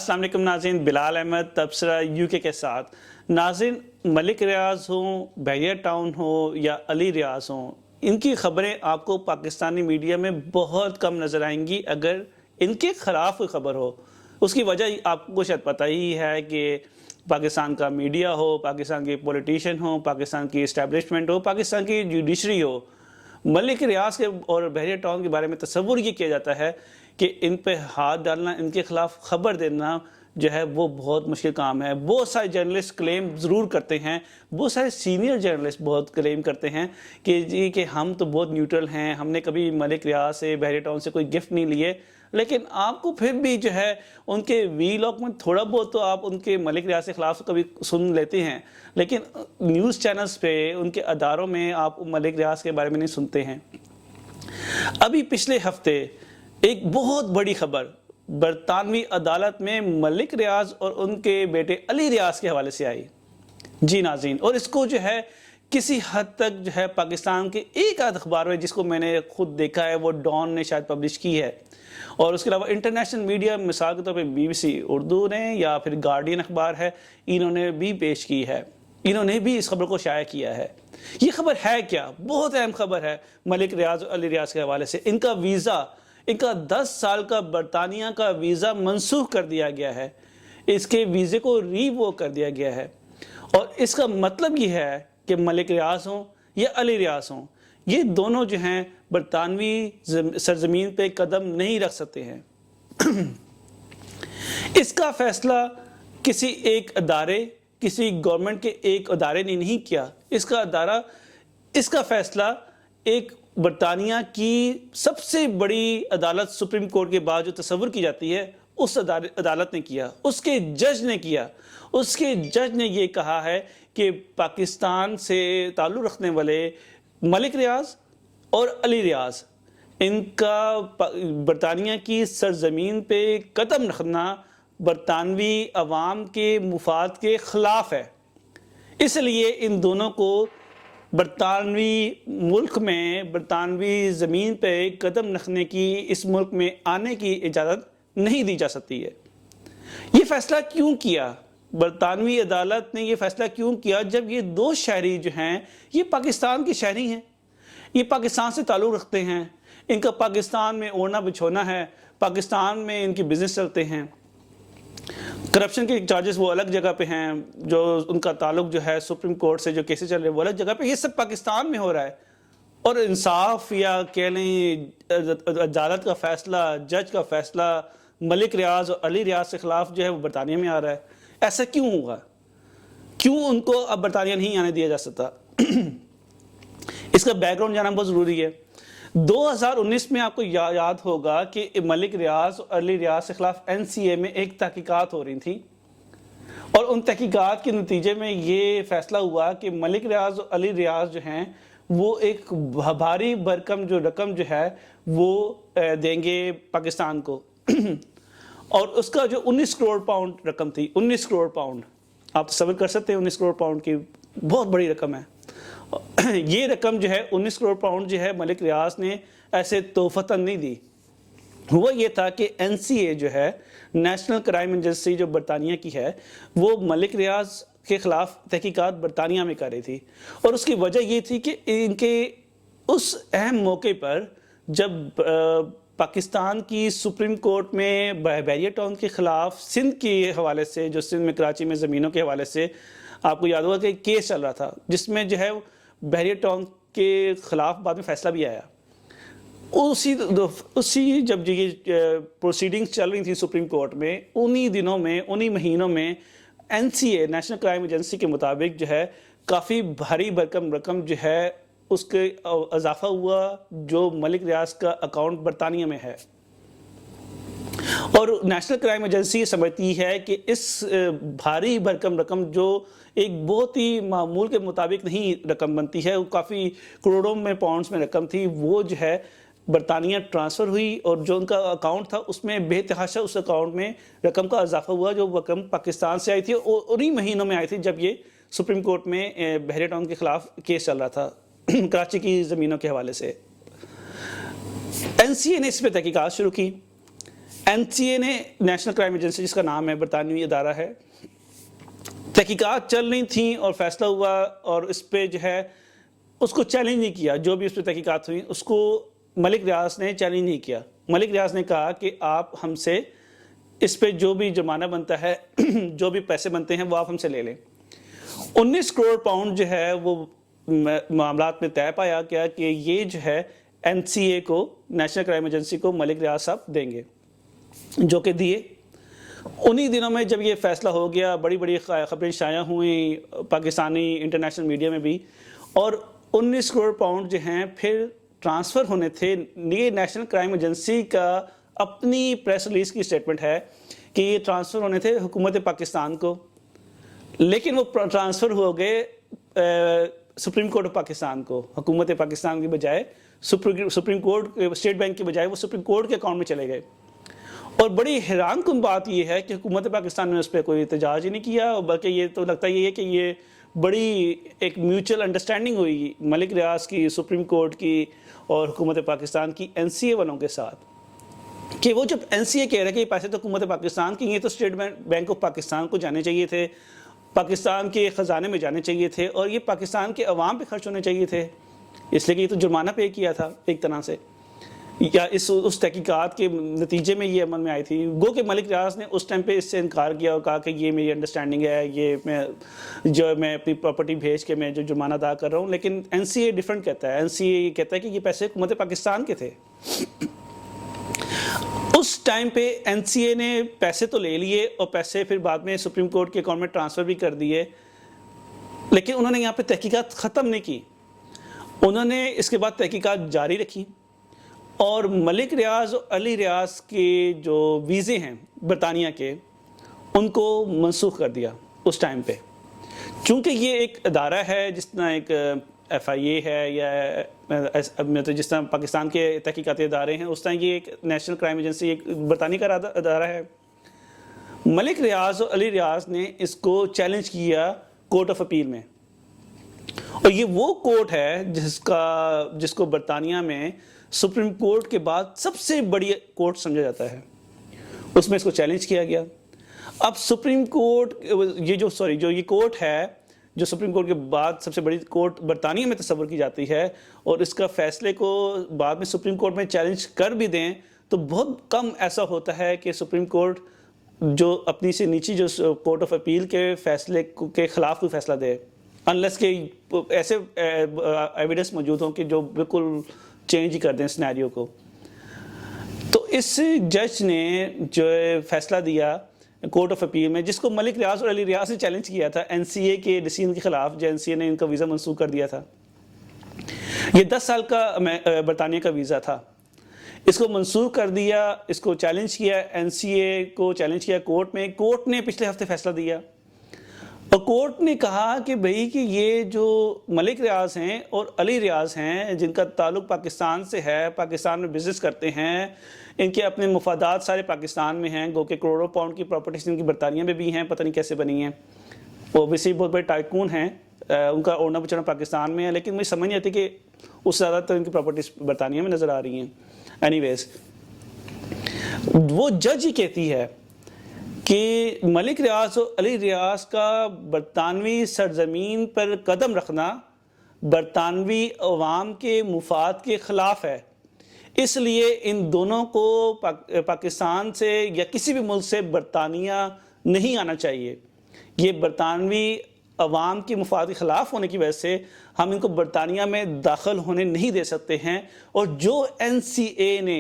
السلام علیکم ناظرین، بلال احمد تبصرہ UK کے ساتھ۔ ناظرین، ملک ریاض ہوں، بحریہ ٹاؤن ہو یا علی ریاض ہوں، ان کی خبریں آپ کو پاکستانی میڈیا میں بہت کم نظر آئیں گی اگر ان کے خلاف کوئی خبر ہو۔ اس کی وجہ آپ کو شاید پتہ ہی ہے کہ پاکستان کا میڈیا ہو، پاکستان کے پولیٹیشین ہو، پاکستان کی اسٹیبلشمنٹ ہو، پاکستان کی جوڈیشری ہو، ملک ریاض کے اور بحریہ ٹاؤن کے بارے میں تصور یہ کیا جاتا ہے کہ ان پہ ہاتھ ڈالنا، ان کے خلاف خبر دینا جو ہے وہ بہت مشکل کام ہے۔ بہت سارے جرنلسٹ کلیم ضرور کرتے ہیں، بہت سارے سینئر جرنلسٹ بہت کلیم کرتے ہیں کہ جی کہ ہم تو بہت نیوٹرل ہیں، ہم نے کبھی ملک ریاض سے، بحریہ ٹاؤن سے کوئی گفٹ نہیں لیے، لیکن آپ کو پھر بھی جو ہے ان کے وی لاگ میں تھوڑا بہت تو آپ ان کے ملک ریاض کے خلاف کبھی سن لیتے ہیں، لیکن نیوز چینلز پہ، ان کے اداروں میں آپ ملک ریاض کے بارے میں نہیں سنتے ہیں۔ ابھی پچھلے ہفتے ایک بہت بڑی خبر برطانوی عدالت میں ملک ریاض اور ان کے بیٹے علی ریاض کے حوالے سے آئی۔ جی ناظرین، اور اس کو جو ہے کسی حد تک جو ہے پاکستان کے ایک آدھ اخبار میں، جس کو میں نے خود دیکھا ہے، وہ ڈان نے شاید پبلش کی ہے، اور اس کے علاوہ انٹرنیشنل میڈیا، مثال کے طور پہ BBC اردو نے یا پھر گارڈین اخبار ہے، انہوں نے بھی پیش کی ہے، انہوں نے بھی اس خبر کو شائع کیا ہے۔ یہ خبر ہے کیا؟ بہت اہم خبر ہے ملک ریاض اور علی ریاض کے حوالے سے۔ ان کا ویزا، ان کا 10 سال کا برطانیہ کا ویزا منسوخ کر دیا گیا ہے، اس کے ویزے کو ریووک کر دیا گیا ہے، اور اس کا مطلب یہ ہے کہ ملک ریاض ہوں یا علی ریاض ہوں، یہ دونوں جو ہیں برطانوی سرزمین پہ قدم نہیں رکھ سکتے ہیں۔ اس کا فیصلہ کسی ایک ادارے، کسی گورنمنٹ کے ایک ادارے نے نہیں کیا، اس کا فیصلہ ایک برطانیہ کی سب سے بڑی عدالت سپریم کورٹ کے بعد جو تصور کی جاتی ہے، اس عدالت نے کیا، اس کے جج نے کیا۔ اس کے جج نے یہ کہا ہے کہ پاکستان سے تعلق رکھنے والے ملک ریاض اور علی ریاض، ان کا برطانیہ کی سرزمین پہ قدم رکھنا برطانوی عوام کے مفاد کے خلاف ہے، اس لیے ان دونوں کو برطانوی ملک میں، برطانوی زمین پہ قدم رکھنے کی، اس ملک میں آنے کی اجازت نہیں دی جا سکتی ہے۔ یہ فیصلہ کیوں کیا؟ برطانوی عدالت نے یہ فیصلہ کیوں کیا جب یہ دو شہری جو ہیں یہ پاکستان کے شہری ہیں، یہ پاکستان سے تعلق رکھتے ہیں، ان کا پاکستان میں اوڑھنا بچھونا ہے، پاکستان میں ان کی بزنس چلتے ہیں، کرپشن کے چارجز وہ الگ جگہ پہ ہیں، جو ان کا تعلق جو ہے سپریم کورٹ سے جو کیسز چل رہے ہیں وہ الگ جگہ پہ، یہ سب پاکستان میں ہو رہا ہے، اور انصاف یا کہہ لیں عدالت کا فیصلہ، جج کا فیصلہ ملک ریاض اور علی ریاض کے خلاف جو ہے وہ برطانیہ میں آ رہا ہے۔ ایسا کیوں ہوگا؟ کیوں ان کو اب برطانیہ نہیں آنے دیا جا سکتا؟ اس کا بیک گراؤنڈ جانا بہت ضروری ہے۔ 2019 میں آپ کو یاد ہوگا کہ ملک ریاض اور علی ریاض کے خلاف NCA میں ایک تحقیقات ہو رہی تھیں، اور ان تحقیقات کے نتیجے میں یہ فیصلہ ہوا کہ ملک ریاض اور علی ریاض جو ہیں وہ ایک بھاری بھرکم جو رقم جو ہے وہ دیں گے پاکستان کو، اور اس کا جو 19 کروڑ پاؤنڈ رقم تھی، 19 کروڑ پاؤنڈ، آپ تصور کر سکتے ہیں 19 کروڑ پاؤنڈ کی بہت بڑی رقم ہے۔ یہ رقم جو ہے 19 کروڑ پاؤنڈ جو ہے ملک ریاض نے ایسے تحفتاً نہیں دی، ہوا یہ تھا کہ NCA جو ہے نیشنل کرائم ایجنسی جو برطانیہ کی ہے، وہ ملک ریاض کے خلاف تحقیقات برطانیہ میں کر رہی تھی، اور اس کی وجہ یہ تھی کہ ان کے اس اہم موقع پر جب پاکستان کی سپریم کورٹ میں بحریہ ٹاؤن کے خلاف سندھ کے حوالے سے، جو سندھ میں کراچی میں زمینوں کے حوالے سے آپ کو یاد ہوگا کہ کیس چل رہا تھا، جس میں جو ہے بحریہ ٹاؤن کے خلاف بعد میں فیصلہ بھی آیا، اسی جب یہ پروسیڈنگز چل رہی تھی سپریم کورٹ میں، انہی دنوں میں، انہی مہینوں میں NCA نیشنل کرائم ایجنسی کے مطابق جو ہے کافی بھاری بھرکم رقم جو ہے اس کے اضافہ ہوا جو ملک ریاض کا اکاؤنٹ برطانیہ میں ہے، اور نیشنل کرائم ایجنسی یہ سمجھتی ہے کہ اس بھاری بھرکم رقم جو ایک بہت ہی معمول کے مطابق نہیں رقم بنتی ہے، وہ کافی کروڑوں میں پاؤنڈز میں رقم تھی، وہ جو ہے برطانیہ ٹرانسفر ہوئی، اور جو ان کا اکاؤنٹ تھا اس میں بے تحاشا اس اکاؤنٹ میں رقم کا اضافہ ہوا، جو رقم پاکستان سے آئی تھی، اور انہی مہینوں میں آئی تھی جب یہ سپریم کورٹ میں بحریہ ٹاؤن کے خلاف کیس چل رہا تھا کراچی کی زمینوں کے حوالے سے۔ NCA نے اس پہ تحقیقات شروع کی۔ NCA نے نیشنل کرائم ایجنسی جس کا نام ہے برطانوی ادارہ ہے، تحقیقات چل رہی تھیں اور فیصلہ ہوا اور اس پہ جو ہے اس کو چیلنج نہیں کیا، جو بھی اس پہ تحقیقات ہوئی اس کو ملک ریاض نے چیلنج نہیں کیا۔ ملک ریاض نے کہا کہ آپ ہم سے اس پہ جو بھی جرمانہ بنتا ہے جو بھی پیسے بنتے ہیں وہ آپ ہم سے لے لیں۔ 19 کروڑ پاؤنڈ جو ہے وہ معاملات میں طے پایا گیا کہ یہ جو ہے NCA کو، نیشنل کرائم ایجنسی کو ملک ریاض صاحب دیں گے، جو کہ دیے۔ انہی دنوں میں جب یہ فیصلہ ہو گیا، بڑی بڑی خبریں شائع ہوئیں پاکستانی انٹرنیشنل میڈیا میں بھی، اور 19 کروڑ پاؤنڈ جو ہیں پھر ٹرانسفر ہونے تھے۔ یہ نیشنل کرائم ایجنسی کا اپنی پریس ریلیز کی سٹیٹمنٹ ہے کہ یہ ٹرانسفر ہونے تھے حکومت پاکستان کو، لیکن وہ ٹرانسفر ہو گئے سپریم کورٹ آف پاکستان کو۔ حکومت پاکستان کی بجائے سپریم کورٹ، اسٹیٹ بینک کے بجائے وہ سپریم کورٹ کے اکاؤنٹ میں چلے گئے۔ اور بڑی حیران کن بات یہ ہے کہ حکومت پاکستان نے اس پہ کوئی احتجاج ہی نہیں کیا، اور بلکہ یہ تو لگتا یہ ہے کہ یہ بڑی ایک میوچل انڈرسٹینڈنگ ہوئی ملک ریاض کی، سپریم کورٹ کی اور حکومت پاکستان کی NCA والوں کے ساتھ، کہ وہ جب NCA کہہ رہے کہ یہ پیسے تو حکومت پاکستان کی، یہ تو اسٹیٹ بینک آف پاکستان کو جانے چاہیے تھے، پاکستان کے خزانے میں جانے چاہیے تھے، اور یہ پاکستان کے عوام پہ خرچ ہونے چاہیے تھے، اس لیے کہ یہ تو جرمانہ پے کیا تھا ایک طرح سے، یا اس تحقیقات کے نتیجے میں یہ عمل میں آئی تھی۔ گو کہ ملک ریاض نے اس ٹائم پہ اس سے انکار کیا اور کہا کہ یہ میری انڈرسٹینڈنگ ہے، یہ میں اپنی پراپرٹی بھیج کے میں جو جرمانہ ادا کر رہا ہوں، لیکن NCA ڈیفرنٹ کہتا ہے۔ NCA یہ کہتا ہے کہ یہ پیسے حکومت پاکستان کے تھے۔ اس ٹائم پہ NCA نے پیسے تو لے لیے اور پیسے پھر بعد میں سپریم کورٹ کے اکاؤنٹ میں ٹرانسفر بھی کر دیے، لیکن انہوں نے یہاں پہ تحقیقات ختم نہیں کی، انہوں نے اس کے بعد تحقیقات جاری رکھی، اور ملک ریاض اور علی ریاض کے جو ویزے ہیں برطانیہ کے، ان کو منسوخ کر دیا اس ٹائم پہ۔ چونکہ یہ ایک ادارہ ہے جس طرح ایک FIA ہے یا جس طرح پاکستان کے تحقیقاتی ادارے ہیں، اس طرح یہ ایک نیشنل کرائم ایجنسی ایک برطانیہ کا ادارہ ہے۔ ملک ریاض اور علی ریاض نے اس کو چیلنج کیا کورٹ آف اپیل میں، اور یہ وہ کورٹ ہے جس کو برطانیہ میں سپریم کورٹ کے بعد سب سے بڑی کورٹ سمجھا جاتا ہے، اس میں اس کو چیلنج کیا گیا۔ اب سپریم کورٹ جو یہ کورٹ ہے جو سپریم کورٹ کے بعد سب سے بڑی کورٹ برطانیہ میں تصور کی جاتی ہے، اور اس کا فیصلے کو بعد میں سپریم کورٹ میں چیلنج کر بھی دیں تو بہت کم ایسا ہوتا ہے کہ سپریم کورٹ جو اپنی سے نیچی جو کورٹ آف اپیل کے فیصلے کے خلاف کوئی فیصلہ دے، انلیس کہ ایسے ایویڈنس موجود ہوں کہ جو بالکل چینج ہی کر دیں سینیریو کو۔ تو اس جج نے جو فیصلہ دیا کورٹ آف اپیل میں، جس کو ملک ریاض اور علی ریاض نے چیلنج کیا تھا NCA کے ڈیسیژن کے خلاف، جو NCA نے ان کا ویزا منسوخ کر دیا تھا، یہ 10 سال کا برطانیہ کا ویزا تھا، اس کو منسوخ کر دیا، اس کو چیلنج کیا، NCA کو چیلنج کیا کورٹ میں۔ کورٹ نے پچھلے ہفتے فیصلہ دیا، اور کورٹ نے کہا کہ بھئی کہ یہ جو ملک ریاض ہیں اور علی ریاض ہیں، جن کا تعلق پاکستان سے ہے، پاکستان میں بزنس کرتے ہیں، ان کے اپنے مفادات سارے پاکستان میں ہیں، گو کہ کروڑوں پاؤنڈ کی پراپرٹیز ان کی برطانیہ میں بھی ہیں، پتہ نہیں کیسے بنی ہیں، وہ ویسے بہت بڑے ٹائکون ہیں، ان کا اوڑنا بچنا پاکستان میں ہے، لیکن مجھے سمجھ نہیں آتی کہ اس سے زیادہ تر ان کی پراپرٹیز برطانیہ میں نظر آ رہی ہیں۔ اینی ویز، وہ جج ہی کہتی ہے کہ ملک ریاض اور علی ریاض کا برطانوی سرزمین پر قدم رکھنا برطانوی عوام کے مفاد کے خلاف ہے، اس لیے ان دونوں کو پاکستان سے یا کسی بھی ملک سے برطانیہ نہیں آنا چاہیے۔ یہ برطانوی عوام کے مفاد کے خلاف ہونے کی وجہ سے ہم ان کو برطانیہ میں داخل ہونے نہیں دے سکتے ہیں، اور جو NCA نے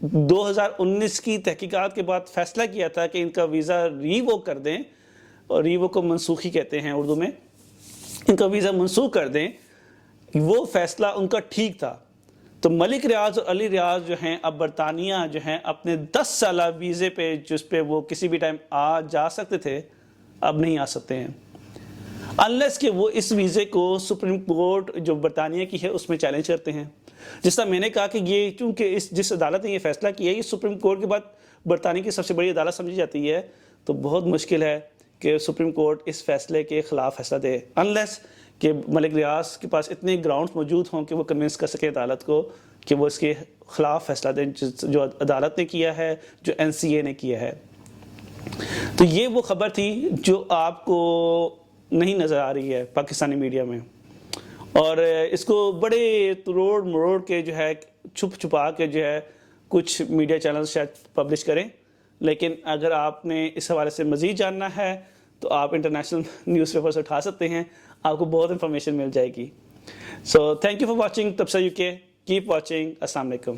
2019 کی تحقیقات کے بعد فیصلہ کیا تھا کہ ان کا ویزا ریووک کر دیں، اور ریووک کو منسوخی کہتے ہیں اردو میں، ان کا ویزا منسوخ کر دیں، وہ فیصلہ ان کا ٹھیک تھا۔ تو ملک ریاض اور علی ریاض جو ہیں اب برطانیہ جو ہیں اپنے 10 سالہ ویزے پہ جس پہ وہ کسی بھی ٹائم آ جا سکتے تھے، اب نہیں آ سکتے ہیں، انلیس کہ وہ اس ویزے کو سپریم کورٹ جو برطانیہ کی ہے اس میں چیلنج کرتے ہیں۔ جس طرح میں نے کہا کہ یہ چونکہ جس عدالت نے یہ فیصلہ کیا ہے یہ سپریم کورٹ کے بعد برطانیہ کی سب سے بڑی عدالت سمجھی جاتی ہے، تو بہت مشکل ہے کہ سپریم کورٹ اس فیصلے کے خلاف فیصلہ دے، انلیس کہ ملک ریاض کے پاس اتنے گراؤنڈز موجود ہوں کہ وہ کنونس کر سکے عدالت کو کہ وہ اس کے خلاف فیصلہ دیں جو عدالت نے کیا ہے, جو NCA نے کیا ہے. تو یہ وہ خبر تھی جو آپ کو نہیں نظر آ رہی ہے پاکستانی میڈیا میں, اور اس کو بڑے توڑ مروڑ کے جو ہے چھپ چھپا کے جو ہے کچھ میڈیا چینلز شاید پبلش کریں. لیکن اگر آپ نے اس حوالے سے مزید جاننا ہے تو آپ انٹرنیشنل نیوز پیپر سے اٹھا سکتے ہیں, آپ کو بہت انفارمیشن مل جائے گی. So thank you for watching تبصرہ UK. Keep watching. السلام علیکم.